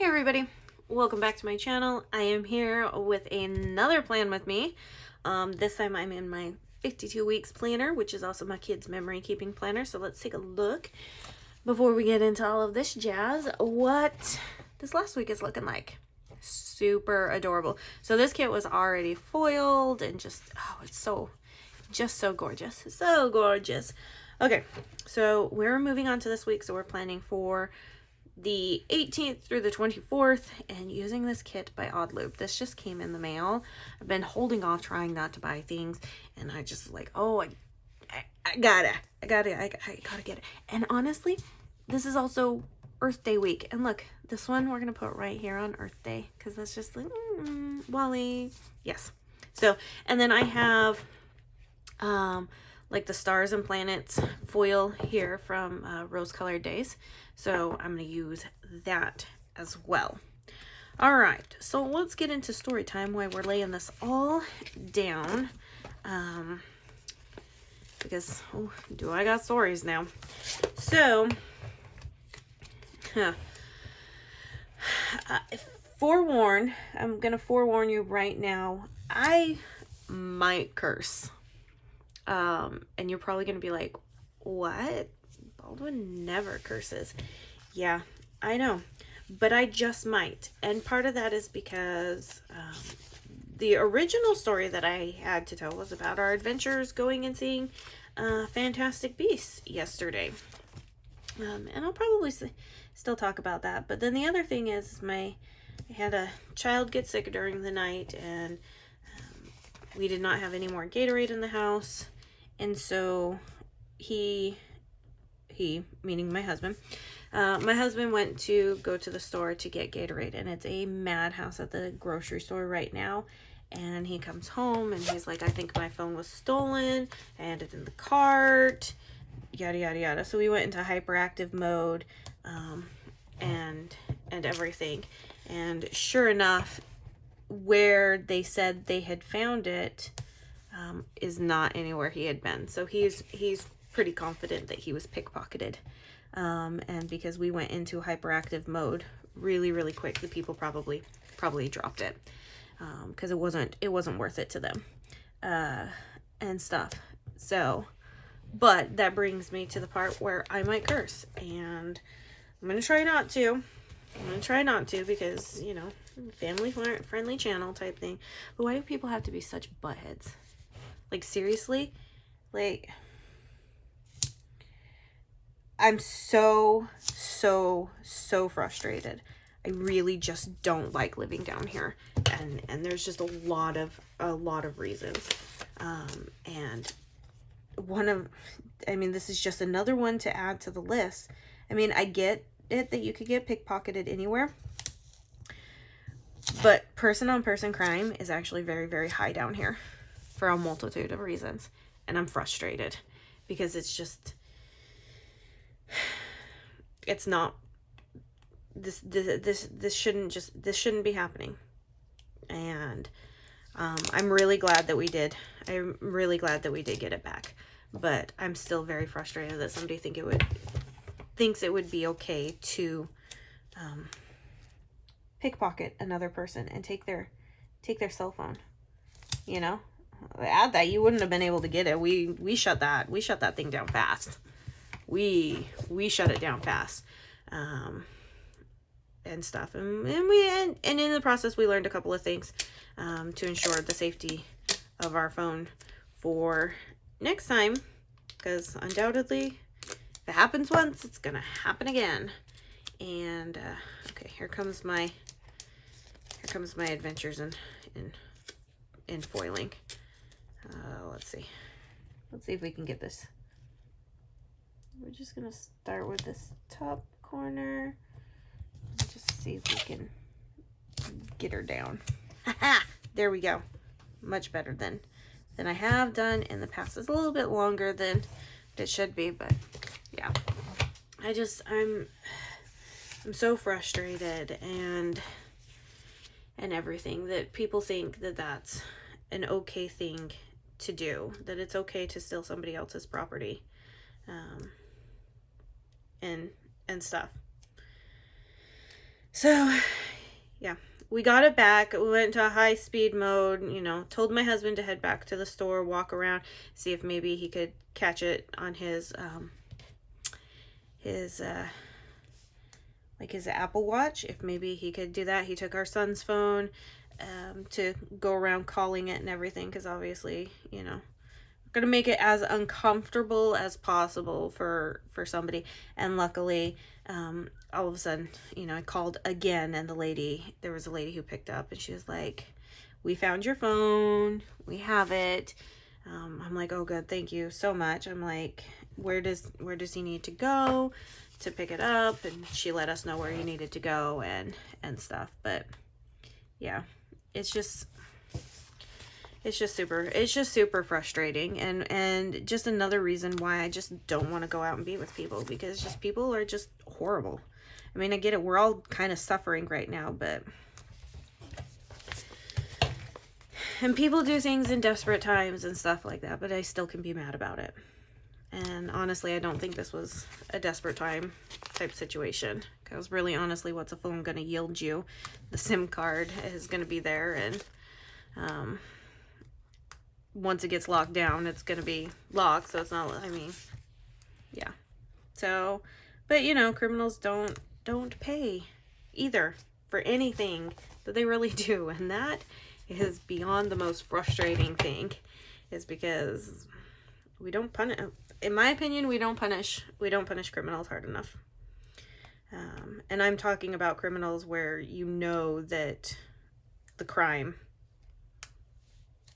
Hey everybody, welcome back to my channel. I am here with another plan with me. This time I'm in my 52 weeks planner, which is also my kids' memory keeping planner. So let's take a look before we get into all of this jazz, what this last week is looking like. Super adorable. So this kit was already foiled and just, oh, it's just so gorgeous. So gorgeous. Okay, so we're moving on to this week. So we're planning for the 18th through the 24th and using this kit by Oddloop. This just came in the mail. I've been holding off trying not to buy things, and I just like, oh, I gotta get it. And honestly, this is also Earth Day week. And look, this one we're gonna put right here on Earth Day because that's just like Wally. Yes. So, and then I have like the stars and planets foil here from Rose Colored Days. So I'm going to use that as well. All right, so let's get into story time while we're laying this all down. Because, oh, do I got stories now. So, I'm going to forewarn you right now, I might curse. And you're probably going to be like, what? Baldwin never curses. Yeah, I know, but I just might. And part of that is because the original story that I had to tell was about our adventures going and seeing Fantastic Beasts yesterday. And I'll probably still talk about that. But then the other thing is I had a child get sick during the night, and we did not have any more Gatorade in the house. And so he, meaning my husband went to go to the store to get Gatorade, and it's a madhouse at the grocery store right now. And he comes home and he's like, I think my phone was stolen. I had it in the cart, yada, yada, yada. So we went into hyperactive mode, and everything. And sure enough, where they said they had found it, is not anywhere he had been. So he's pretty confident that he was pickpocketed. And because we went into hyperactive mode really, really quick, the people probably dropped it. Because it wasn't worth it to them. And stuff. So, but that brings me to the part where I might curse. And I'm going to try not to. Because, you know, family friendly channel type thing. But why do people have to be such buttheads? Like, seriously? Like, I'm so frustrated. I really just don't like living down here. And there's just a lot of reasons. And this is just another one to add to the list. I mean, I get it that you could get pickpocketed anywhere. But person-on-person crime is actually very, very high down here for a multitude of reasons. And I'm frustrated because it's just, it's not, this shouldn't be happening. And I'm really glad that we did. I'm really glad that we did get it back. But I'm still very frustrated that somebody thinks it would be okay to pickpocket another person and take their cell phone. You know, add that you wouldn't have been able to get it. We shut that thing down fast. We shut it down fast. And stuff, and in the process we learned a couple of things to ensure the safety of our phone for next time, because undoubtedly if it happens once, it's gonna happen again. And okay, here comes my adventures in foiling. Let's see if we can get this. We're just gonna start with this top corner. Just see if we can get her down. There we go. Much better than I have done in the past. It's a little bit longer than it should be, but yeah. I'm so frustrated and everything that people think that that's an okay thing to do, that it's okay to steal somebody else's property, and stuff. So, yeah, we got it back. We went to a high speed mode, you know, told my husband to head back to the store, walk around, see if maybe he could catch it on his like his Apple Watch, if maybe he could do that. He took our son's phone to go around calling it and everything, because obviously, you know, gonna make it as uncomfortable as possible for somebody. And luckily, all of a sudden, you know, I called again, and there was a lady who picked up, and she was like, "We found your phone, we have it." I'm like, "Oh good, thank you so much." I'm like, where does he need to go to pick it up? And she let us know where he needed to go and stuff. But yeah, it's just super frustrating, and just another reason why I just don't want to go out and be with people, because just people are just horrible. I mean, I get it, we're all kind of suffering right now, and people do things in desperate times and stuff like that, but I still can be mad about it. And honestly, I don't think this was a desperate time type situation, because really, honestly, what's a phone going to yield you? The SIM card is going to be there, and once it gets locked down, it's going to be locked, so it's not, I mean, yeah. So, but you know, criminals don't pay either for anything, but they really do, and that is beyond the most frustrating thing, is because we don't punish, in my opinion, we don't punish criminals hard enough. And I'm talking about criminals where you know that the crime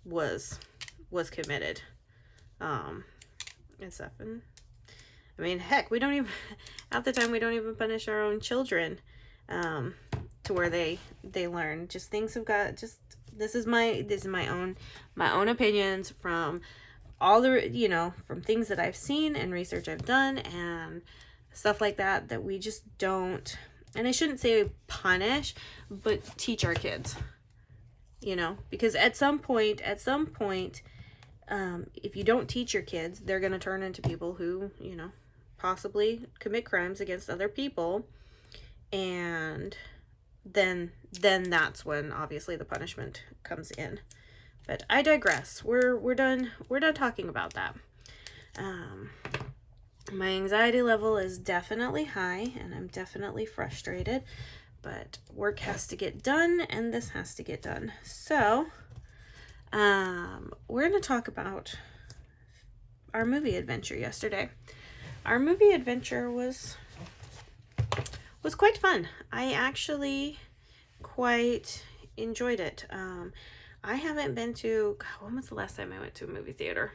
was committed, and stuff. And I mean, heck, we don't even, half the time we don't even punish our own children, to where they learn. Just things have got, just, this is my own opinions from all the, you know, from things that I've seen and research I've done and stuff like that, that we just don't, and I shouldn't say punish, but teach our kids, you know, because at some point, if you don't teach your kids, they're going to turn into people who, you know, possibly commit crimes against other people. And then that's when obviously the punishment comes in. But I digress. We're done talking about that. My anxiety level is definitely high, and I'm definitely frustrated, but work has to get done, and this has to get done. So, we're going to talk about our movie adventure yesterday. Our movie adventure was quite fun. I actually quite enjoyed it. I haven't been to, God, when was the last time I went to a movie theater?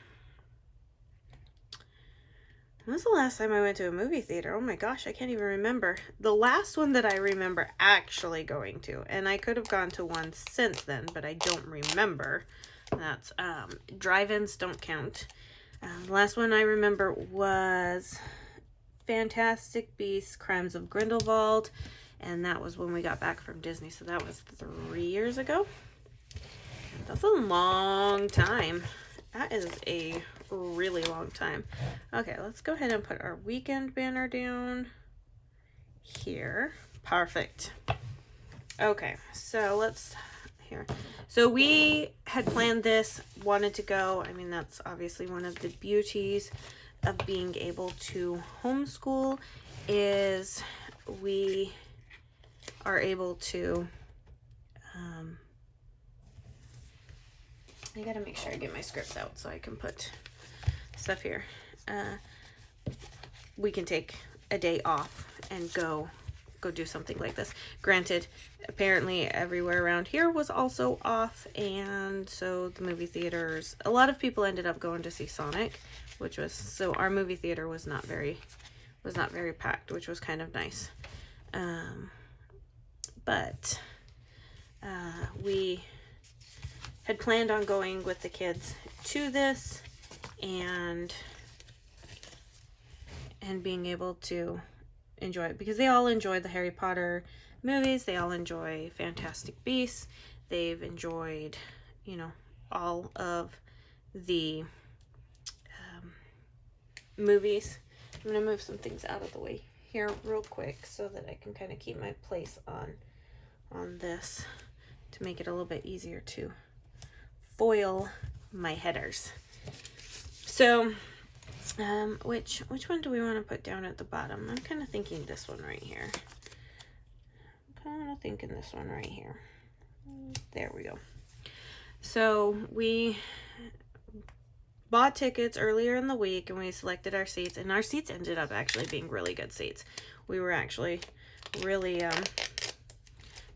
When was the last time I went to a movie theater? Oh my gosh, I can't even remember. The last one that I remember actually going to, and I could have gone to one since then, but I don't remember. That's, drive-ins don't count. The last one I remember was Fantastic Beasts: Crimes of Grindelwald, and that was when we got back from Disney, so that was 3 years ago. That's a long time. That is a really long time. Okay, let's go ahead and put our weekend banner down here. Perfect. Okay, so let's, here. So we had planned this, wanted to go. I mean, that's obviously one of the beauties of being able to homeschool, is we are able to, I gotta make sure I get my scripts out so I can put stuff here. We can take a day off and go do something like this. Granted, apparently everywhere around here was also off, and so the movie theaters, a lot of people ended up going to see Sonic, which was, so our movie theater was not very packed, which was kind of nice. But we had planned on going with the kids to this, and being able to enjoy it, because they all enjoy the Harry Potter movies, they all enjoy Fantastic Beasts, they've enjoyed, you know, all of the movies. I'm gonna move some things out of the way here real quick so that I can kind of keep my place on this to make it a little bit easier to foil my headers. So which one do we want to put down at the bottom? I'm kind of thinking this one right here. There we go. So we bought tickets earlier in the week and we selected our seats, and our seats ended up actually being really good seats. We were actually really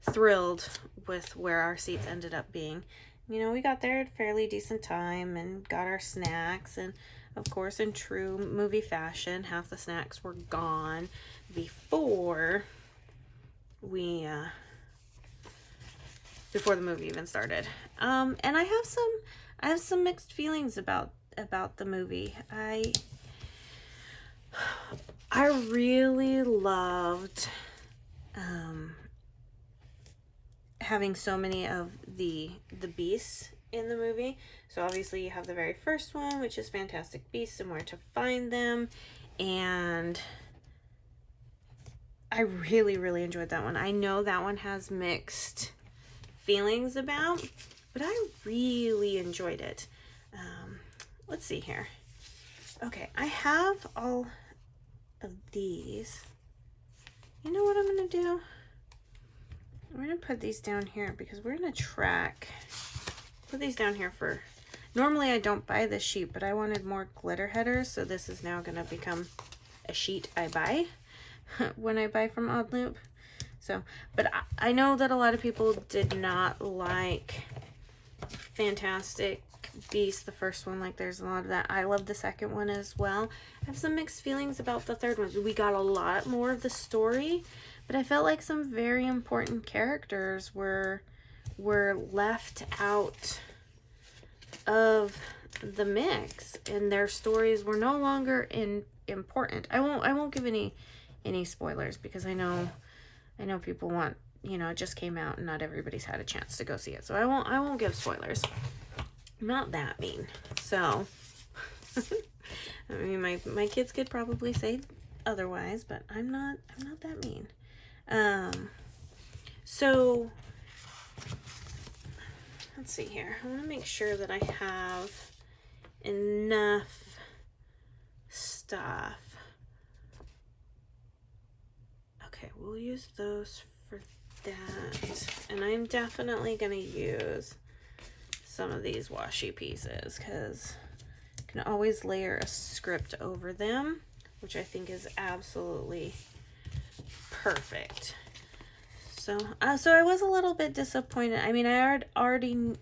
thrilled with where our seats ended up being. You know, we got there at fairly decent time and got our snacks, and of course, in true movie fashion, half the snacks were gone before the movie even started. And I have some mixed feelings about the movie. I really loved having so many of the beasts in the movie. So obviously you have the very first one, which is Fantastic Beasts and Where to Find Them, and I really enjoyed that one. I know that one has mixed feelings about, but I really enjoyed it. Let's see here. Okay, I have all of these. You know what I'm gonna do? I'm gonna put these down here because we're gonna track. Put these down here for. Normally I don't buy this sheet, but I wanted more glitter headers, so this is now gonna become a sheet I buy when I buy from Oddloop. So, but I know that a lot of people did not like Fantastic Beasts, the first one. Like, there's a lot of that. I love the second one as well. I have some mixed feelings about the third one. We got a lot more of the story, but I felt like some very important characters were left out of the mix, and their stories were no longer important. I won't give any spoilers because I know people want, you know, it just came out and not everybody's had a chance to go see it. So I won't give spoilers. I'm not that mean. So I mean, my kids could probably say otherwise, but I'm not that mean. So let's see here. I want to make sure that I have enough stuff. Okay, we'll use those for that. And I'm definitely going to use some of these washi pieces because you can always layer a script over them, which I think is absolutely perfect. So I was a little bit disappointed. I mean, I had already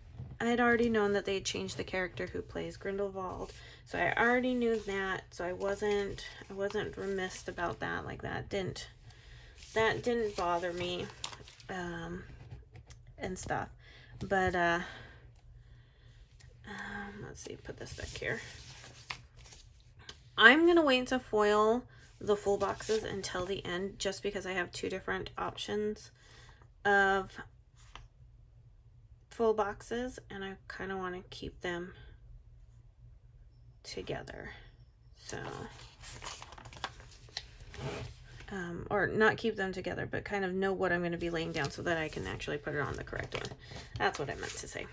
known that they had changed the character who plays Grindelwald, so I already knew that. So I wasn't remiss about that. Like, that didn't bother me, and stuff. But let's see. Put this back here. I'm gonna wait to foil the full boxes until the end, just because I have two different options of full boxes, and I kind of want to keep them together. So, or not keep them together, but kind of know what I'm going to be laying down so that I can actually put it on the correct one. That's what I meant to say.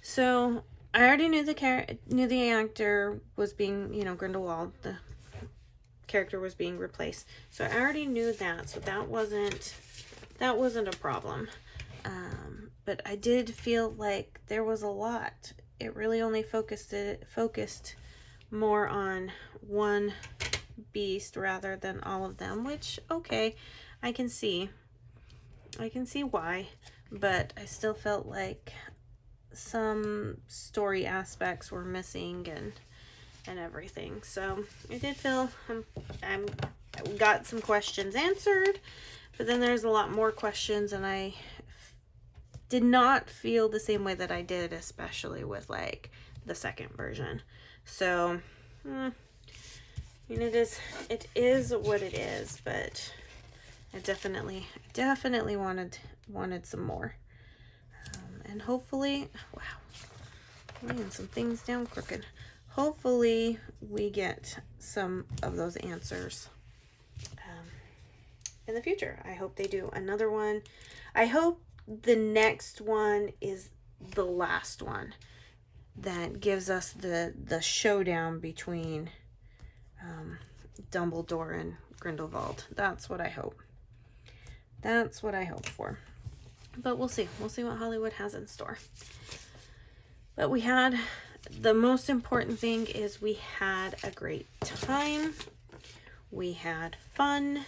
So I already knew the actor was being, you know, Grindelwald, the character was being replaced. So I already knew that, so that wasn't a problem. But I did feel like there was a lot. It really only focused more on one beast rather than all of them, which, okay, I can see why, but I still felt like some story aspects were missing and everything. So I did feel I got some questions answered, but then there's a lot more questions, and I did not feel the same way that I did, especially with like the second version. So I mean, it is what it is, but I definitely wanted some more. And hopefully, wow, I'm laying some things down crooked. Hopefully we get some of those answers in the future. I hope they do another one. I hope the next one is the last one that gives us the showdown between Dumbledore and Grindelwald. That's what I hope. That's what I hope for. But we'll see. We'll see what Hollywood has in store. But we had, the most important thing is we had a great time. We had fun.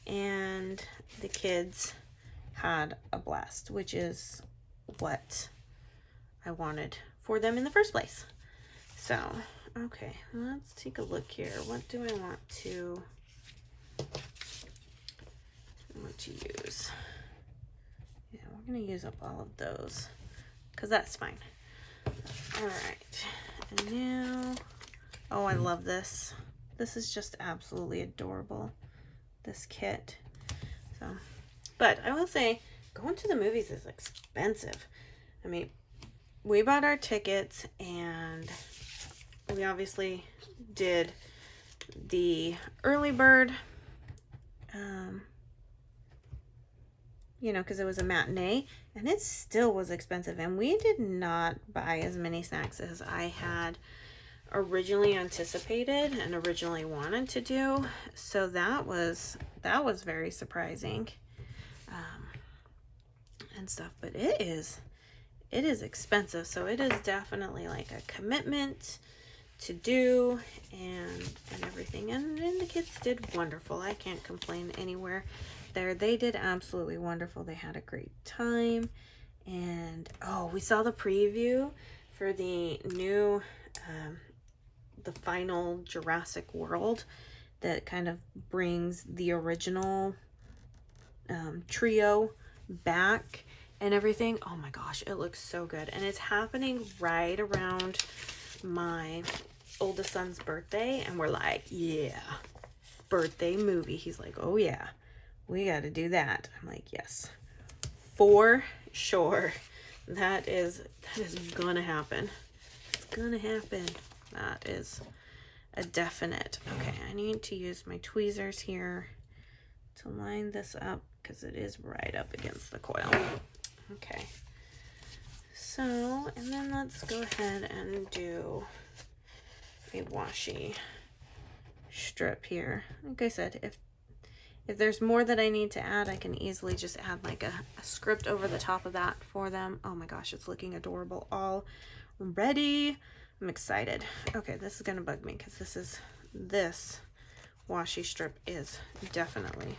And the kids had a blast, which is what I wanted for them in the first place. So, okay, let's take a look here. What do I want to use? Yeah, we're going to use up all of those because that's fine. All right, and now, oh, I love this. This is just absolutely adorable, this kit. So, but I will say, going to the movies is expensive. I mean, we bought our tickets and we obviously did the early bird, you know, because it was a matinee, and it still was expensive. And we did not buy as many snacks as I had originally anticipated and originally wanted to do. So that was very surprising, and stuff. But it is expensive. So it is definitely like a commitment to do and everything. And the kids did wonderful. I can't complain anywhere there. They did absolutely wonderful. They had a great time. And oh, we saw the preview for the new the final Jurassic World that kind of brings the original trio back and everything. Oh my gosh, it looks so good. And it's happening right around my oldest son's birthday, and we're like, yeah, birthday movie. He's like, oh yeah, we got to do that. I'm like, yes, for sure. That is gonna happen. It's gonna happen. That is a definite. Okay, I need to use my tweezers here to line this up because it is right up against the coil. Okay, so, and then let's go ahead and do a washi strip here. Like I said, if there's more that I need to add, I can easily just add like a script over the top of that for them. Oh my gosh, it's looking adorable already. I'm excited. Okay, this is gonna bug me because this washi strip is definitely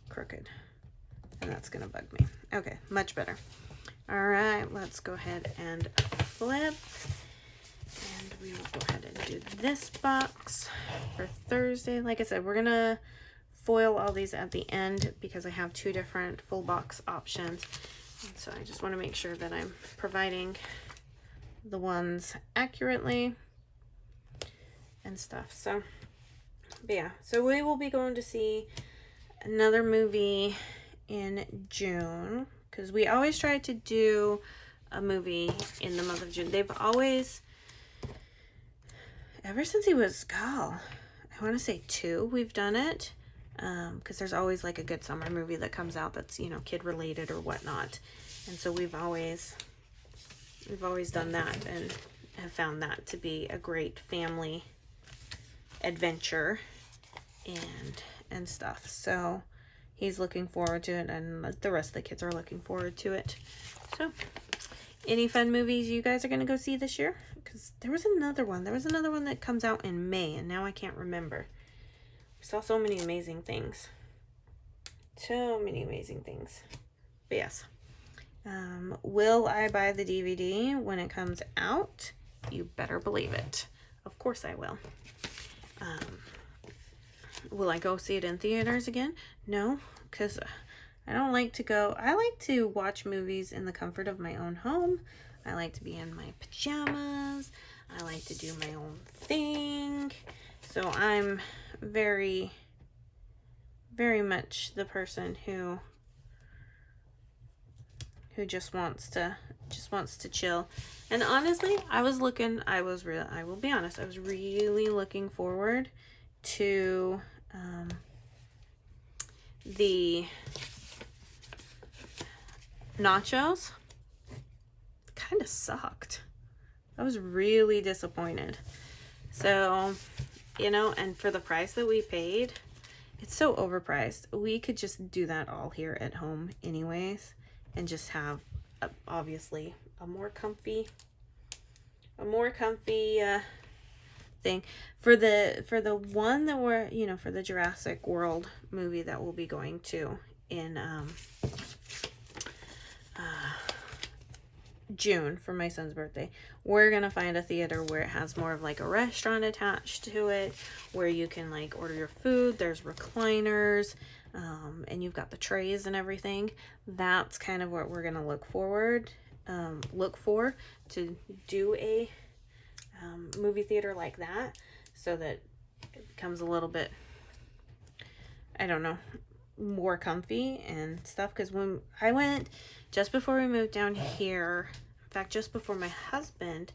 crooked, and that's gonna bug me. Okay, much better. All right, let's go ahead and flip, and we will go ahead and do this box for Thursday. Like I said, we're gonna foil all these at the end because I have two different full box options, and so I just want to make sure that I'm providing the ones accurately and stuff. So, but yeah, so we will be going to see another movie in June because we always try to do a movie in the month of June. They've always, ever since he was, I want to say 2, we've done it. Because there's always like a good summer movie that comes out that's, you know, kid related or whatnot. And so we've always done that and have found that to be a great family adventure and stuff. So he's looking forward to it, and the rest of the kids are looking forward to it. So any fun movies you guys are going to go see this year? Because there was another one that comes out in May, and now I can't remember. We saw so many amazing things. So many amazing things. But yes. Will I buy the DVD when it comes out? You better believe it. Of course I will. Will I go see it in theaters again? No, because I don't like to go. I like to watch movies in the comfort of my own home. I like to be in my pajamas. I like to do my own thing. So I'm very, very much the person who just wants to chill. And honestly, I will be honest, I was really looking forward to the nachos kind of sucked. I was really disappointed. So, you know, and for the price that we paid, it's so overpriced. We could just do that all here at home anyways, and just have obviously a more comfy thing. For the one that we're, you know, for the Jurassic World movie that we'll be going to in June for my son's birthday, we're gonna find a theater where it has more of like a restaurant attached to it, where you can like order your food. There's recliners, and you've got the trays and everything. That's kind of what we're gonna look for to do a movie theater like that, so that it becomes a little bit, I don't know, more comfy and stuff. Because when I went just before we moved down here, in fact just before my husband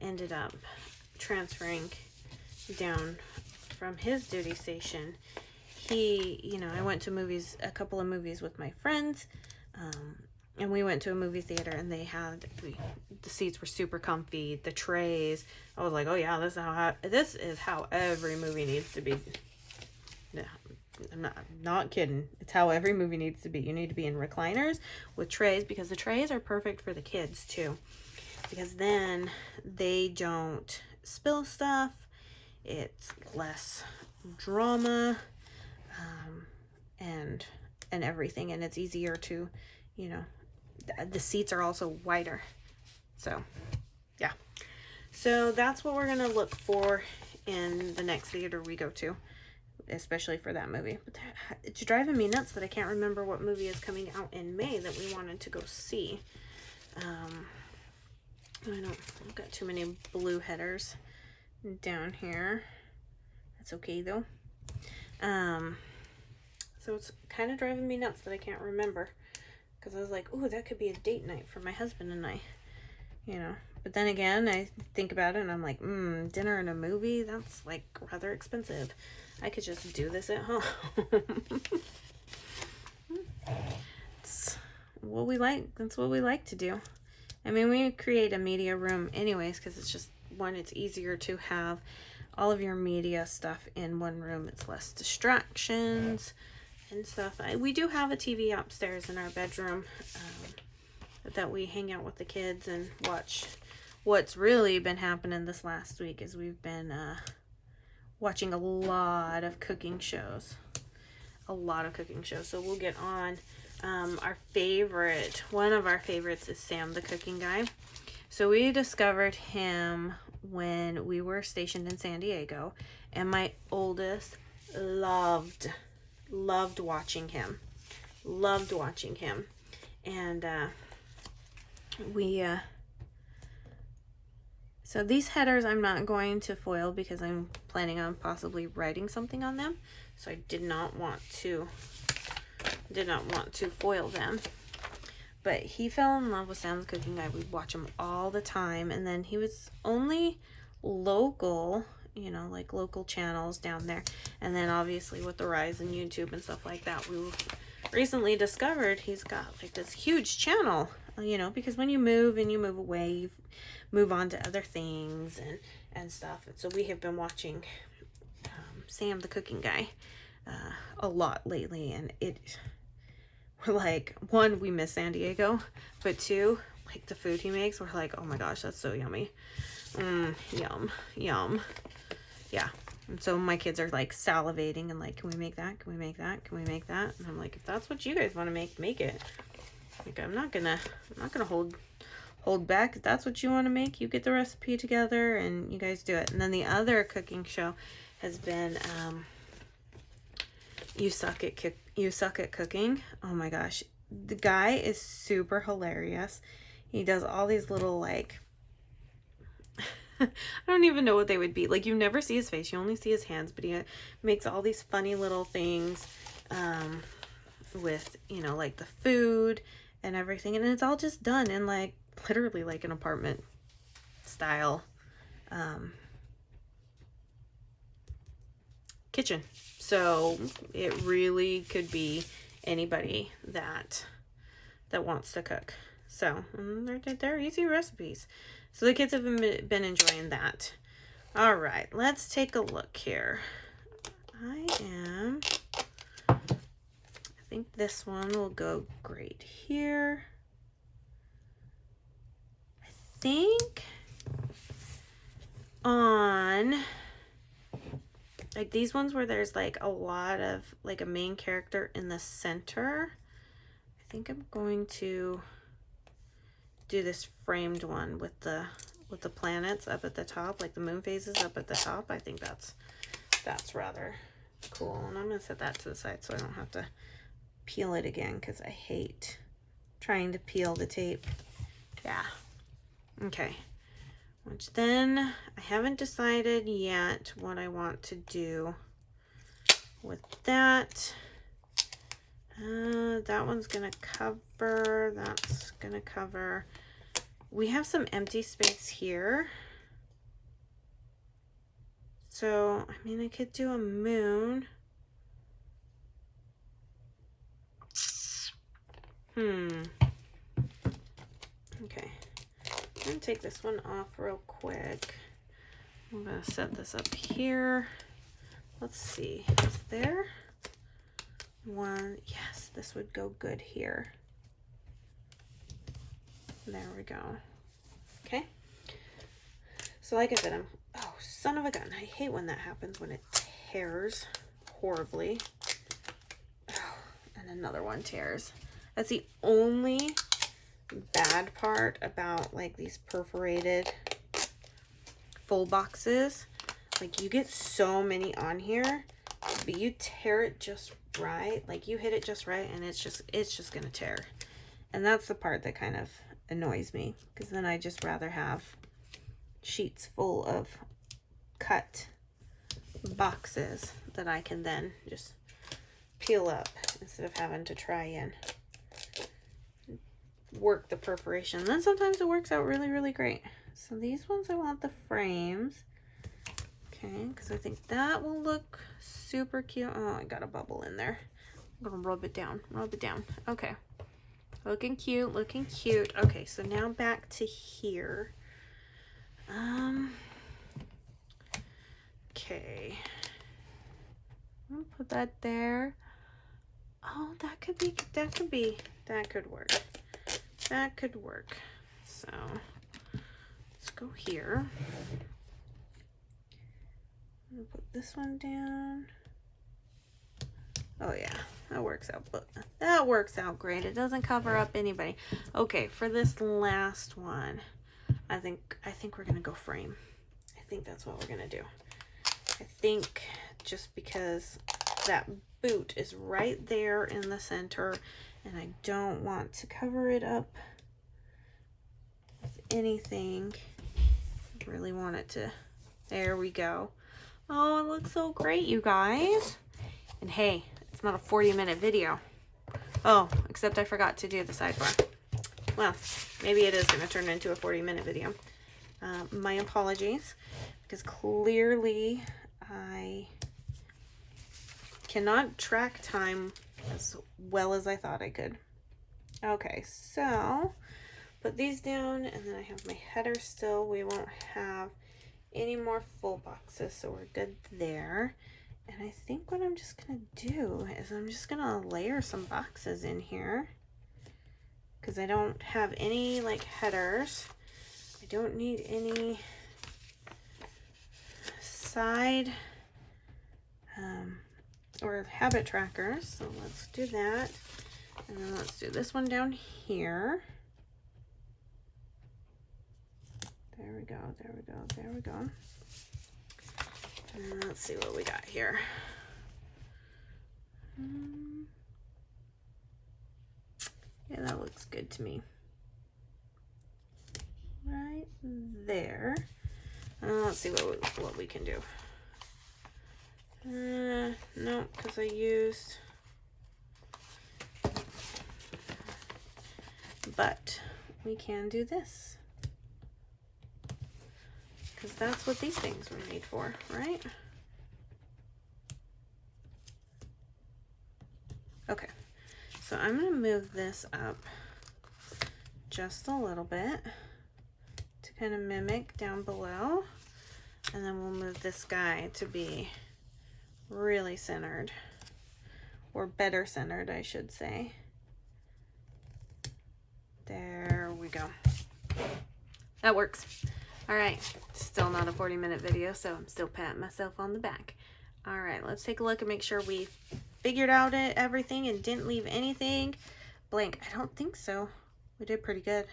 ended up transferring down from his duty station, he, you know, I went to movies, a couple of movies with my friends, and we went to a movie theater, and they had, the seats were super comfy, the trays. I was like, oh yeah, this is how every movie needs to be. Yeah, I'm not kidding. It's how every movie needs to be. You need to be in recliners with trays, because the trays are perfect for the kids too, because then they don't spill stuff. It's less drama, and everything, and it's easier to, you know, the seats are also wider. So yeah, so that's what we're gonna look for in the next theater we go to, especially for that movie. But it's driving me nuts that I can't remember what movie is coming out in May that we wanted to go see. I've got too many blue headers down here. That's okay though. So it's kind of driving me nuts that I can't remember, because I was like, oh, that could be a date night for my husband and I, you know. But then again, I think about it and I'm like, dinner and a movie, that's like rather expensive. I could just do this at home. It's what we like. That's what we like to do. I mean, we create a media room anyways, because it's just, one, it's easier to have all of your media stuff in one room. It's less distractions and stuff. We do have a TV upstairs in our bedroom that we hang out with the kids and watch. What's really been happening this last week is we've been watching a lot of cooking shows. So we'll get on. One of our favorites is Sam the Cooking Guy. So we discovered him when we were stationed in San Diego, and my oldest loved watching him. And so these headers I'm not going to foil, because I'm planning on possibly writing something on them. So I did not want to foil them. But he fell in love with Sam the Cooking Guy. We'd watch him all the time. And then he was only local, you know, like local channels down there. And then obviously with the rise in YouTube and stuff like that, we recently discovered he's got like this huge channel, you know, because when you move and you move away, you move on to other things and stuff. And so we have been watching Sam the Cooking Guy a lot lately, and we're like, one, we miss San Diego, but two, like the food he makes, we're like, oh my gosh, that's so yummy. Yum. Yeah. And so my kids are like salivating and like, can we make that? Can we make that? Can we make that? And I'm like, if that's what you guys want to make it. Like, I'm not gonna hold back. If that's what you want to make, you get the recipe together and you guys do it. And then the other cooking show has been You Suck at Cooking. Oh my gosh, the guy is super hilarious. He does all these little, like, I don't even know what they would be. Like, you never see his face, you only see his hands, but he makes all these funny little things with, you know, like the food and everything, and it's all just done in like literally like an apartment style kitchen. So it really could be anybody that wants to cook. So they're easy recipes. So the kids have been enjoying that. All right, let's take a look here. I think this one will go great here. I think on like these ones where there's like a lot of like a main character in the center, I think I'm going to do this framed one with the planets up at the top, like the moon phases up at the top. I think that's rather cool. And I'm gonna set that to the side so I don't have to peel it again, because I hate trying to peel the tape. Yeah. Okay. Which then I haven't decided yet what I want to do with that. That one's gonna cover, that's gonna cover. We have some empty space here. So, I mean, I could do a moon. Okay. I'm gonna take this one off real quick. I'm gonna set this up here. Let's see, is there one? Yes, this would go good here. There we go. Okay. So like I said, oh, son of a gun. I hate when that happens, when it tears horribly. Oh, and another one tears. That's the only bad part about like these perforated full boxes. Like, you get so many on here, but you tear it just right. Like, you hit it just right and it's just gonna tear. And that's the part that kind of annoys me, because then I just rather have sheets full of cut boxes that I can then just peel up instead of having to try and work the perforation. And then sometimes it works out really, really great. So these ones I want the frames. Okay, because I think that will look super cute. Oh, I got a bubble in there. I'm gonna rub it down, rub it down. Okay. Looking cute, looking cute. Okay, so now back to here. Okay. I'm gonna put that there. Oh, that could work. That could work. So let's go here. I'm gonna put this one down. Oh yeah, that works out. That works out great. It doesn't cover up anybody. Okay, for this last one, I think we're gonna go frame. I think that's what we're gonna do. I think just because that boot is right there in the center, and I don't want to cover it up with anything. I really want it to. There we go. Oh, it looks so great, you guys. And hey, it's not a 40-minute video. Oh, except I forgot to do the sidebar. Well, maybe it is going to turn into a 40-minute video. My apologies, because clearly I cannot track time as well as I thought I could. Okay, so put these down, and then I have my header still. We won't have any more full boxes, so we're good there. And I think what I'm just gonna do is I'm just gonna layer some boxes in here, because I don't have any like headers. I don't need any side or habit trackers, so let's do that. And then let's do this one down here. There we go, there we go, there we go. And let's see what we got here. Yeah, that looks good to me. Right there. Let's see what we can do. No, because I used. But we can do this, because that's what these things were made for, right? So I'm going to move this up just a little bit to kind of mimic down below. And then we'll move this guy to be really centered, or better centered, I should say. There we go. That works. All right, still not a 40-minute video, so I'm still patting myself on the back. All right, let's take a look and make sure we figured out everything and didn't leave anything blank. I don't think so. We did pretty good.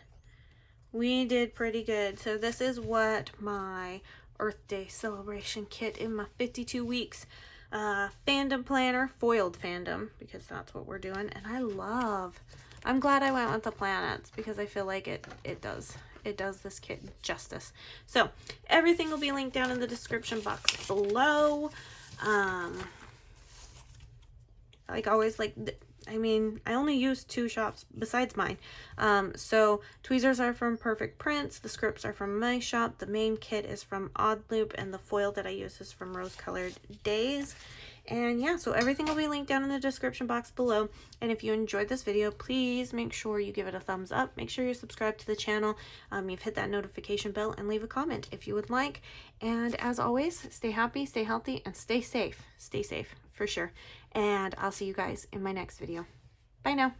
We did pretty good. So this is what my Earth Day celebration kit in my 52 weeks fandom planner, foiled fandom, because that's what we're doing. And I'm glad I went with the planets, because I feel like it does this kit justice. So everything will be linked down in the description box below. Like always, I mean, I only use 2 shops besides mine. So tweezers are from Perfect Prints, the scripts are from my shop, the main kit is from Oddloop, and the foil that I use is from Rose Colored Days. And yeah, so everything will be linked down in the description box below. And if you enjoyed this video, please make sure you give it a thumbs up. Make sure you're subscribed to the channel. You've hit that notification bell, and leave a comment if you would like. And as always, stay happy, stay healthy, and stay safe. Stay safe, for sure. And I'll see you guys in my next video. Bye now.